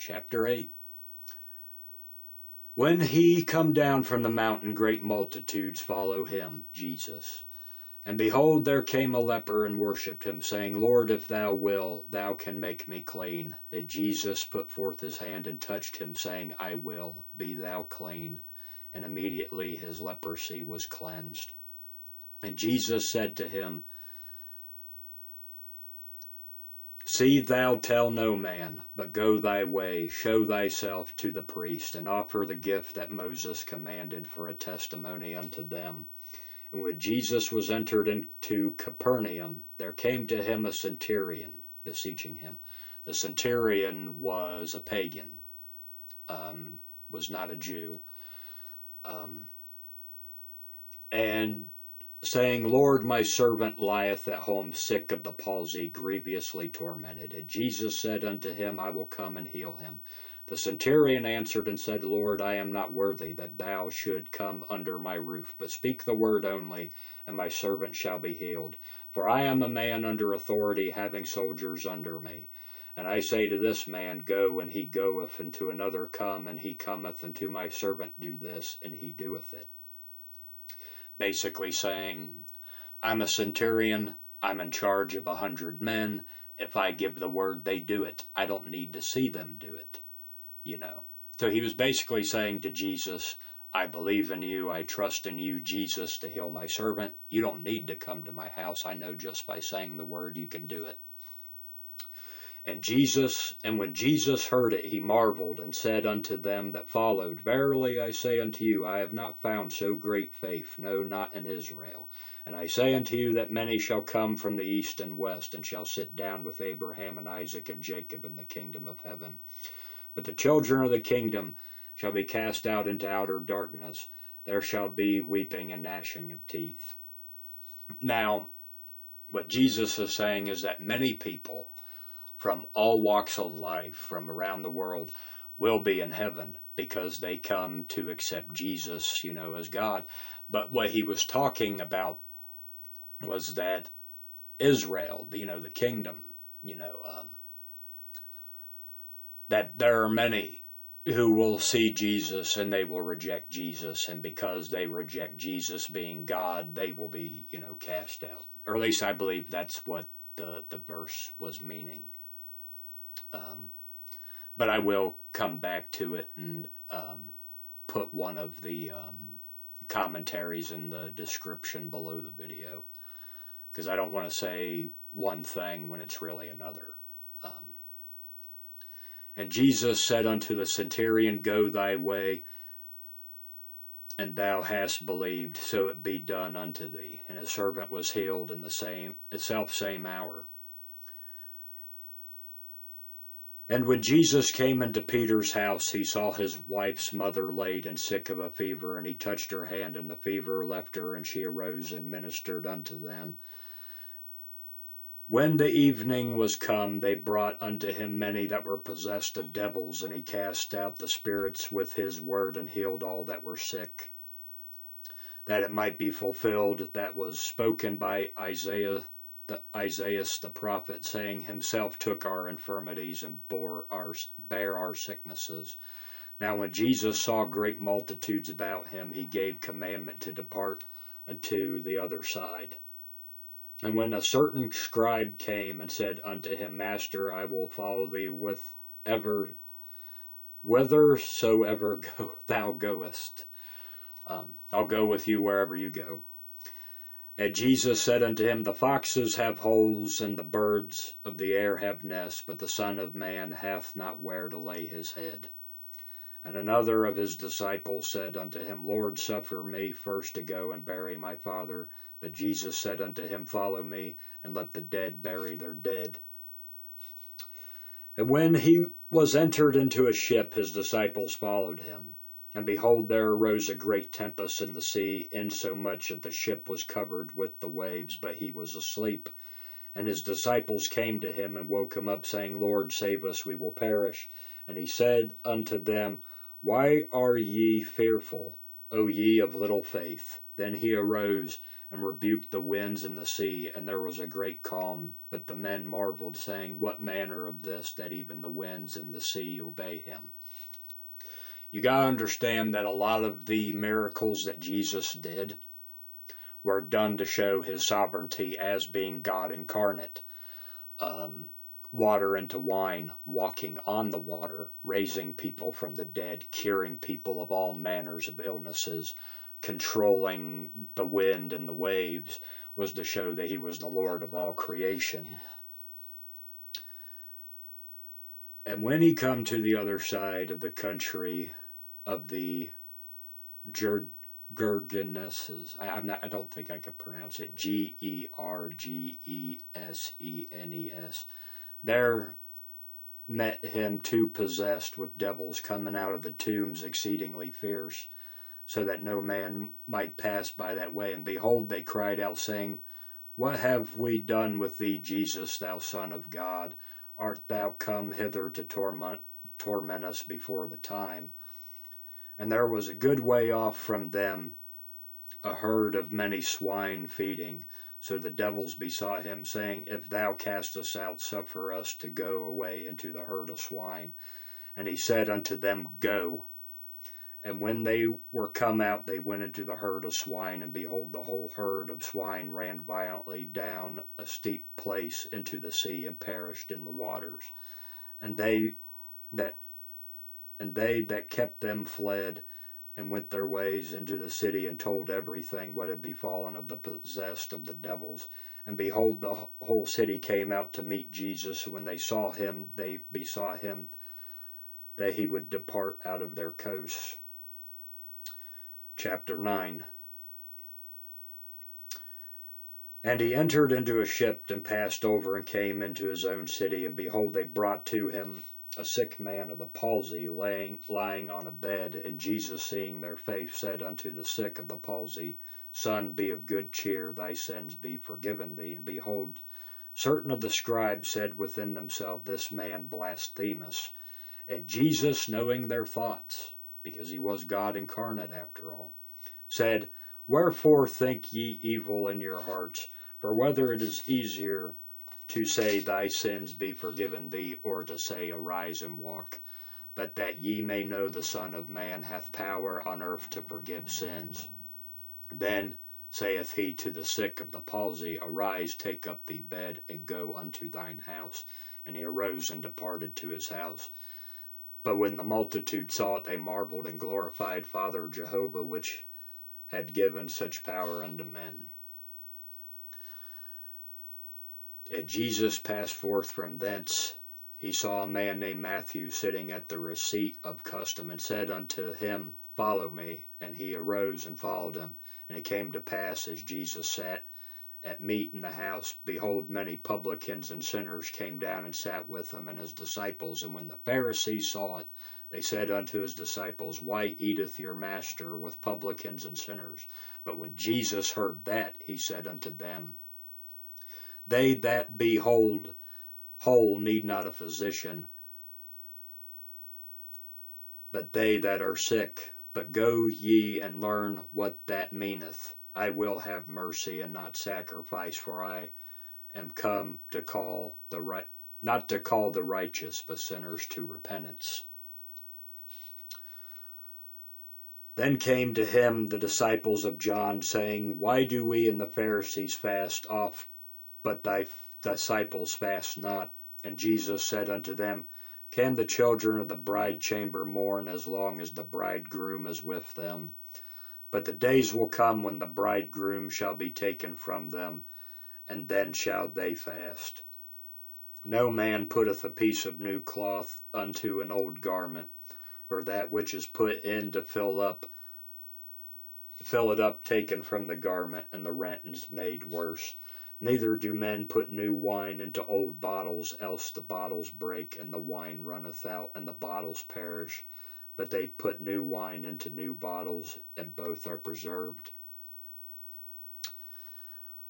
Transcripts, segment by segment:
Chapter 8. When he come down from the mountain, great multitudes follow him, Jesus. And behold, there came a leper and worshipped him, saying, Lord, if thou will, thou can make me clean. And Jesus put forth his hand and touched him, saying, I will, be thou clean. And immediately his leprosy was cleansed. And Jesus said to him, See thou tell no man, but go thy way, show thyself to the priest, and offer the gift that Moses commanded for a testimony unto them. And when Jesus was entered into Capernaum, there came to him a centurion, beseeching him. The centurion was a pagan, was not a Jew. And saying, Lord, my servant lieth at home sick of the palsy, grievously tormented. And Jesus said unto him, I will come and heal him. The centurion answered and said, Lord, I am not worthy that thou should come under my roof, but speak the word only, and my servant shall be healed. For I am a man under authority, having soldiers under me. And I say to this man, Go, and he goeth, and to another, Come, and he cometh, and to my servant, Do this, and he doeth it. Basically saying, I'm a centurion, I'm in charge of 100 men. If I give the word, they do it. I don't need to see them do it, So he was basically saying to Jesus, I believe in you, I trust in you, Jesus, to heal my servant. You don't need to come to my house. I know just by saying the word you can do it. And when Jesus heard it, he marveled and said unto them that followed, Verily I say unto you, I have not found so great faith, no, not in Israel. And I say unto you that many shall come from the east and west, and shall sit down with Abraham and Isaac and Jacob in the kingdom of heaven. But the children of the kingdom shall be cast out into outer darkness. There shall be weeping and gnashing of teeth. Now, what Jesus is saying is that many people from all walks of life, from around the world, will be in heaven because they come to accept Jesus, as God. But what he was talking about was that Israel, the kingdom, that there are many who will see Jesus and they will reject Jesus. And because they reject Jesus being God, they will be, cast out. Or at least I believe that's what the verse was meaning. But I will come back to it and put one of the commentaries in the description below the video, because I don't want to say one thing when it's really another. And Jesus said unto the centurion, Go thy way, and thou hast believed, so it be done unto thee. And his servant was healed in the self-same hour. And when Jesus came into Peter's house, he saw his wife's mother laid and sick of a fever, and he touched her hand, and the fever left her, and she arose and ministered unto them. When the evening was come, they brought unto him many that were possessed of devils, and he cast out the spirits with his word, and healed all that were sick, that it might be fulfilled that was spoken by Isaiah the prophet, saying, Himself took our infirmities and bare our sicknesses. Now when Jesus saw great multitudes about him, he gave commandment to depart unto the other side. And when a certain scribe came and said unto him, Master, I will follow thee whithersoever thou goest. I'll go with you wherever you go. And Jesus said unto him, The foxes have holes, and the birds of the air have nests, but the Son of Man hath not where to lay his head. And another of his disciples said unto him, Lord, suffer me first to go and bury my father. But Jesus said unto him, Follow me, and let the dead bury their dead. And when he was entered into a ship, his disciples followed him. And behold, there arose a great tempest in the sea, insomuch that the ship was covered with the waves, but he was asleep. And his disciples came to him and woke him up, saying, Lord, save us, we will perish. And he said unto them, Why are ye fearful, O ye of little faith. Then he arose and rebuked the winds and the sea, and there was a great calm. But the men marveled, saying, What manner of this, that even the winds and the sea obey him? You got to understand that a lot of the miracles that Jesus did were done to show his sovereignty as being God incarnate. Water into wine, walking on the water, raising people from the dead, curing people of all manners of illnesses, controlling the wind and the waves, was to show that he was the Lord of all creation. And when he come to the other side of the country of the Gergesenes, I don't think I can pronounce it, Gergesenes. There met him two possessed with devils coming out of the tombs exceedingly fierce, so that no man might pass by that way. And behold, they cried out, saying, What have we done with thee, Jesus, thou Son of God? Art thou come hither to torment us before the time? And there was a good way off from them a herd of many swine feeding. So the devils besought him, saying, If thou cast us out, suffer us to go away into the herd of swine. And he said unto them, Go. And when they were come out, they went into the herd of swine, and behold, the whole herd of swine ran violently down a steep place into the sea, and perished in the waters. And they that kept them fled, and went their ways into the city, and told everything what had befallen of the possessed of the devils. And behold, the whole city came out to meet Jesus. When they saw him, they besought him that he would depart out of their coasts. Chapter 9. And he entered into a ship, and passed over, and came into his own city. And behold, they brought to him a sick man of the palsy, lying on a bed. And Jesus, seeing their faith, said unto the sick of the palsy, Son, be of good cheer, thy sins be forgiven thee. And behold, certain of the scribes said within themselves, This man blasphemeth. And Jesus, knowing their thoughts, because he was God incarnate after all, said, Wherefore think ye evil in your hearts? For whether it is easier to say, Thy sins be forgiven thee, or to say, Arise and walk. But that ye may know the Son of Man hath power on earth to forgive sins. Then saith he to the sick of the palsy, Arise, take up thy bed, and go unto thine house. And he arose and departed to his house. But when the multitude saw it, they marveled, and glorified Father Jehovah, which had given such power unto men. As Jesus passed forth from thence, he saw a man named Matthew sitting at the receipt of custom, and said unto him, Follow me. And he arose and followed him. And it came to pass, as Jesus sat at meat in the house, behold, many publicans and sinners came down and sat with him and his disciples. And when the Pharisees saw it, they said unto his disciples, Why eateth your master with publicans and sinners? But when Jesus heard that, he said unto them, They that be whole need not a physician, but they that are sick. But go ye and learn what that meaneth. I will have mercy and not sacrifice, for I am come to call not to call the righteous, but sinners to repentance. Then came to him the disciples of John, saying, Why do we and the Pharisees fast oft, but thy disciples fast not? And Jesus said unto them, Can the children of the bride chamber mourn as long as the bridegroom is with them? But the days will come when the bridegroom shall be taken from them, and then shall they fast. No man putteth a piece of new cloth unto an old garment, for that which is put in to fill it up taken from the garment, and the rent is made worse. Neither do men put new wine into old bottles, else the bottles break, and the wine runneth out, and the bottles perish. But they put new wine into new bottles, and both are preserved.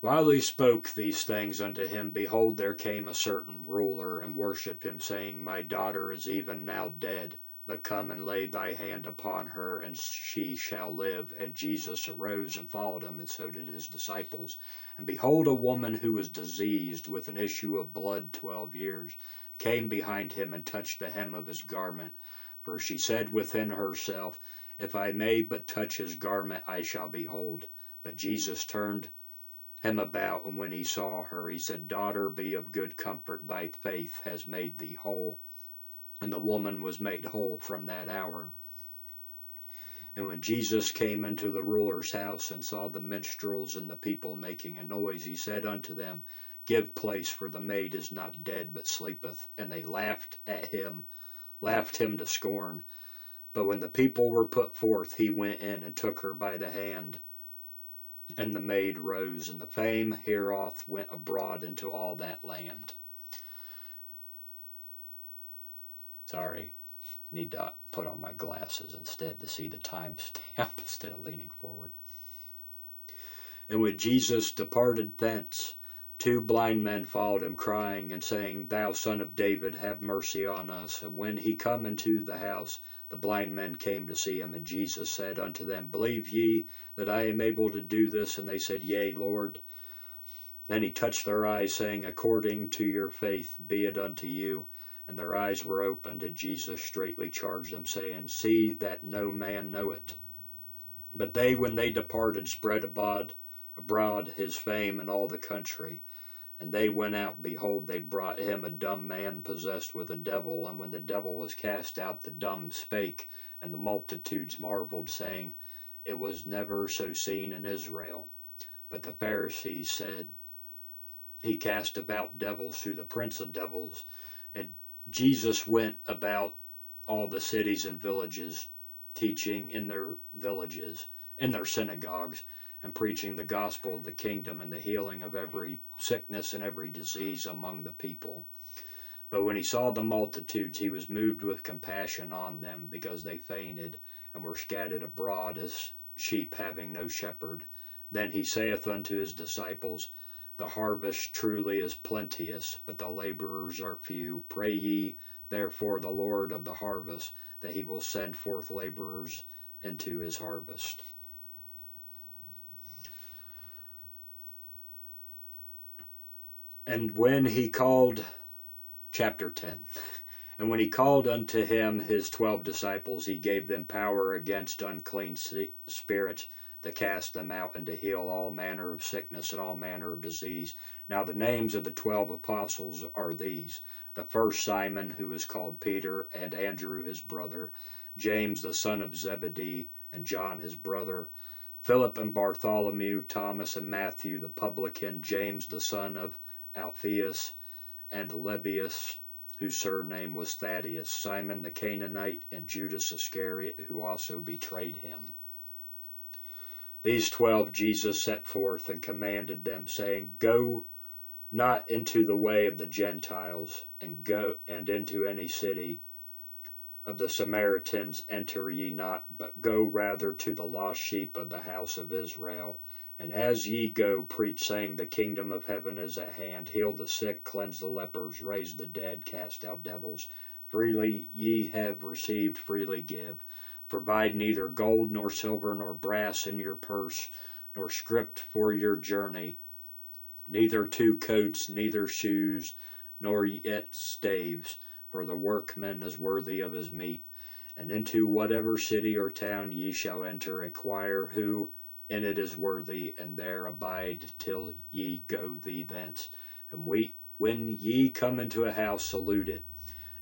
While he spoke these things unto him, behold, there came a certain ruler, and worshipped him, saying, My daughter is even now dead. but come and lay thy hand upon her, and she shall live. And Jesus arose and followed him, and so did his disciples. And behold, a woman who was diseased with an issue of blood 12 years came behind him and touched the hem of his garment. For she said within herself, If I may but touch his garment, I shall be whole. But Jesus turned him about, and when he saw her, he said, Daughter, be of good comfort, thy faith has made thee whole. And the woman was made whole from that hour. And when Jesus came into the ruler's house and saw the minstrels and the people making a noise, he said unto them, Give place, for the maid is not dead, but sleepeth. And they laughed him to scorn. But when the people were put forth, he went in and took her by the hand, and the maid rose, and the fame hereof went abroad into all that land. Sorry, need to put on my glasses instead to see the timestamp instead of leaning forward. And when Jesus departed thence, 2 blind men followed him, crying and saying, Thou son of David, have mercy on us. And when he come into the house, the blind men came to see him. And Jesus said unto them, Believe ye that I am able to do this? And they said, Yea, Lord. Then he touched their eyes, saying, According to your faith be it unto you. And their eyes were opened, and Jesus straitly charged them, saying, See that no man know it. But they, when they departed, spread abroad his fame in all the country. And they went out, behold, they brought him a dumb man possessed with a devil. And when the devil was cast out, the dumb spake, and the multitudes marveled, saying, It was never so seen in Israel. But the Pharisees said, He casteth out devils through the prince of devils. And Jesus went about all the cities and villages, teaching in their villages, in their synagogues, and preaching the gospel of the kingdom and the healing of every sickness and every disease among the people. But when he saw the multitudes, he was moved with compassion on them, because they fainted and were scattered abroad as sheep having no shepherd. Then he saith unto his disciples, The harvest truly is plenteous, but the laborers are few. Pray ye therefore the Lord of the harvest, that he will send forth laborers into his harvest. And when he called, chapter 10, and when he called unto him his 12 disciples, he gave them power against unclean spirits, to cast them out, and to heal all manner of sickness and all manner of disease. Now the names of the 12 apostles are these: the first Simon, who is called Peter, and Andrew his brother, James the son of Zebedee, and John his brother, Philip and Bartholomew, Thomas and Matthew the publican, James the son of Alphaeus, and Lebbaeus, whose surname was Thaddeus, Simon the Canaanite, and Judas Iscariot, who also betrayed him. These 12 Jesus set forth and commanded them, saying, Go not into the way of the Gentiles, and into any city of the Samaritans enter ye not, but go rather to the lost sheep of the house of Israel. And as ye go, preach, saying, The kingdom of heaven is at hand. Heal the sick, cleanse the lepers, raise the dead, cast out devils. Freely ye have received, freely give. Provide neither gold nor silver nor brass in your purse, nor scrip for your journey, neither 2 coats, neither shoes, nor yet staves, for the workman is worthy of his meat. And into whatever city or town ye shall enter, inquire who in it is worthy, and there abide till ye go thence. And when ye come into a house, salute it.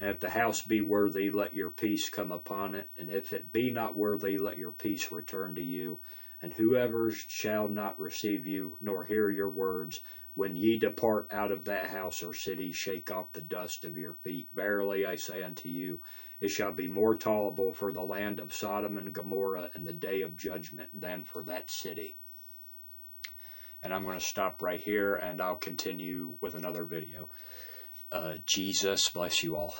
And if the house be worthy, let your peace come upon it. And if it be not worthy, let your peace return to you. And whoever shall not receive you, nor hear your words, when ye depart out of that house or city, shake off the dust of your feet. Verily I say unto you, it shall be more tolerable for the land of Sodom and Gomorrah in the day of judgment than for that city. And I'm going to stop right here, and I'll continue with another video. Jesus bless you all.